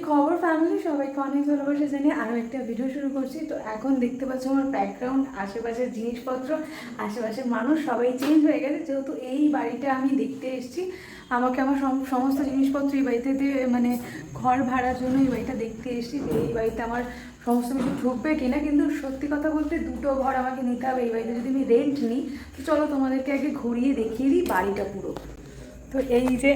খবর ফ্যামিলি, সবাইকে অনেক ভালোবাসা জানিয়ে আরও একটা ভিডিও শুরু করছি। তো এখন দেখতে পাচ্ছ আমার ব্যাকগ্রাউন্ড, আশেপাশের জিনিসপত্র, আশেপাশের মানুষ সবাই চেঞ্জ হয়ে গেছে, যেহেতু এই বাড়িটা আমি দেখতে এসেছি। আমাকে আমার সমস্ত জিনিসপত্র এই বাড়িতে মানে ঘর ভাড়ার জন্য এই বাড়িটা দেখতে এসেছি, যে এই বাড়িতে আমার সমস্ত কিছু ঢুকবে কিনা। কিন্তু সত্যি কথা বলতে দুটো ঘর আমাকে নিতে হবে এই বাড়িতে যদি আমি রেন্ট নিই। তো চলো তোমাদেরকে আগে ঘুরিয়ে দেখিয়ে দিই বাড়িটা পুরো। তো এই যে,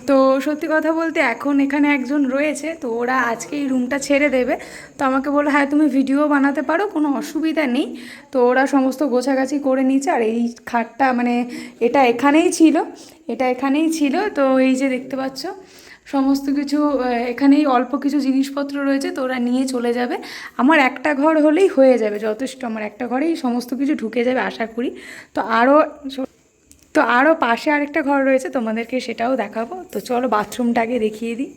তো সত্যি কথা বলতে এখন এখানে একজন রয়েছে, তো ওরা আজকে এই রুমটা ছেড়ে দেবে। তো আমাকে বললো হ্যাঁ তুমি ভিডিও বানাতে পারো, কোনো অসুবিধা নেই। তো ওরা সমস্ত গোছাগাছি করে নিচ্ছে। আর এই খাটটা মানে এটা এখানেই ছিল, এটা এখানেই ছিল। তো এই যে দেখতে পাচ্ছ সমস্ত কিছু এখানেই, অল্প কিছু জিনিসপত্র রয়েছে, তো ওরা নিয়ে চলে যাবে। আমার একটা ঘর হলেই হয়ে যাবে, যথেষ্ট। আমার একটা ঘরেই সমস্ত কিছু ঢুকে যাবে আশা করি। তো আরও পাশে আরেকটা ঘর রয়েছে, তোমাদেরকে সেটাও দেখাবো। তো চলো বাথরুমটাকে দেখিয়ে দিই।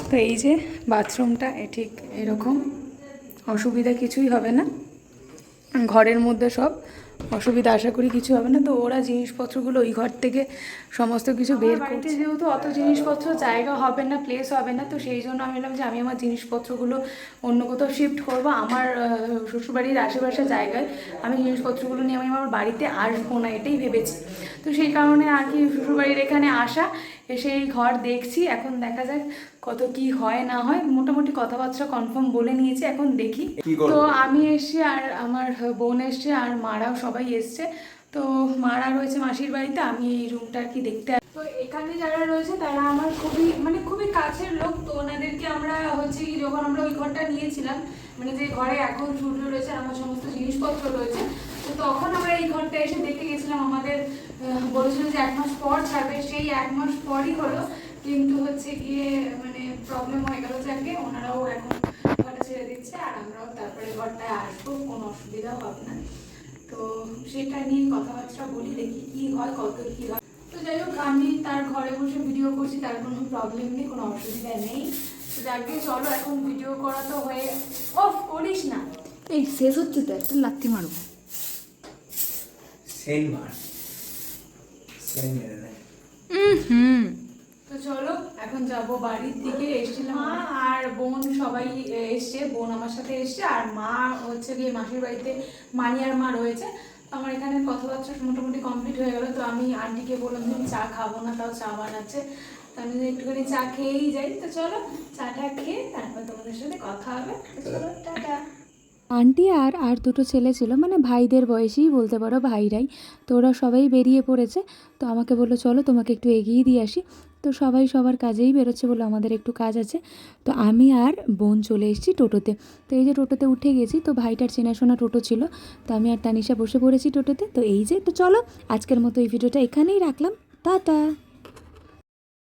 তো এই যে বাথরুমটা, ঠিক এরকম, অসুবিধা কিছুই হবে না। ঘরের মধ্যে সব অসুবিধা আশা করি কিছু হবে না। তো ওরা জিনিসপত্রগুলো ওই ঘর থেকে সমস্ত কিছু বের করতে, যেহেতু অত জিনিসপত্র জায়গা হবে না, প্লেস হবে না, তো সেই জন্য আমি বললাম যে আমি আমার জিনিসপত্রগুলো অন্য কোথাও শিফট করবো। আমার শ্বশুরবাড়ির আশেপাশে জায়গায় আমি জিনিসপত্রগুলো নিয়ে আমি আমার বাড়িতে আসবো না, এটাই ভেবেছি। তো সেই কারণে আর কি শ্বশুরবাড়ির এখানে আসা, এসে এই ঘর দেখছি। এখন দেখা যাক কত কি হয় না হয়। মোটামুটি কথাবার্তা কনফার্ম বলে নিয়েছি, এখন দেখি। তো আমি এসছি, আর আমার বোন এসছে, আর মারাও সবাই এসছে। তো মারা রয়েছে মাসির বাড়িতে, আমি এই রুমটা আর কি দেখতে। তো এখানে যারা রয়েছে তারা আমার খুবই কাছের লোক। তো ওনাদেরকে আমরা হচ্ছে কি, যখন আমরা ওই ঘরটা নিয়েছিলাম, মানে যে ঘরে এখন সূর্য রয়েছে, আমার সমস্ত জিনিসপত্র রয়েছে, তো তখন আমরা এই ঘরটা এসে দেখে গেছিলাম। আমাদের বলেছিল যে 1 মাস পর ছাড়বে, সেই 1 মাস পরই হলো। কিন্তু হচ্ছে গিয়ে মানে প্রবলেম হয়ে গেল, যাকে ওনারাও এখন ঘরটা ছেড়ে দিচ্ছে, আর আমরাও তারপরে ঘরটায় আসবো, কোনো অসুবিধা হবে না। তো সেটা নিয়ে কথাবার্তা বলি, দেখি কি হয়, কত কি হয়। তো যাই হোক, আমি তার ঘরে বসে ভিডিও করছি, তার কোনো প্রবলেম নেই, কোনো অসুবিধা নেই। তো যাকে চলো এখন ভিডিও করা তো হয়ে, অফ করিস না, এই শেষ হচ্ছে তো, একটা লাত্তি মারবো। তো চলো এখন যাব বাড়ির দিকে। এসেছিলাম মা আর বোন সবাই এসছে, বোন আমার সাথে এসছে, আর মা হচ্ছে গিয়ে মাসির বাড়িতে মানি আর মা রয়েছে। আমার এখানে কথাবার্তা মোটামুটি কমপ্লিট হয়ে গেল। তো আমি আন্টিকে বললাম যে আমি চা খাবো না, তাও চা বানাচ্ছে, তো আমি একটুখানি চা খেয়েই যাই। তো চলো চাটা খেয়ে তারপর তোমাদের সাথে কথা হবে। চলো টাটা। আন্টি আর আর দুটো ছেলে ছিল, মানে ভাইদের বয়সেই বলতে পারো, ভাইরাই। তো ওরা সবাই বেরিয়ে পড়েছে। তো আমাকে বললো চলো তোমাকে একটু এগিয়ে দিয়ে আসি। তো সবাই সবার কাজেই বেরোচ্ছে, বললো আমাদের একটু কাজ আছে। তো আমি আর বোন চলে এসেছি টোটোতে। তো এই যে টোটোতে উঠে গেছি, তো ভাইটার চেনাশোনা টোটো ছিল, তো আমি আর তানিশা বসে পড়েছি টোটোতে। তো এই যে, তো চলো আজকের মতো এই ভিডিওটা এখানেই রাখলাম, টাটা।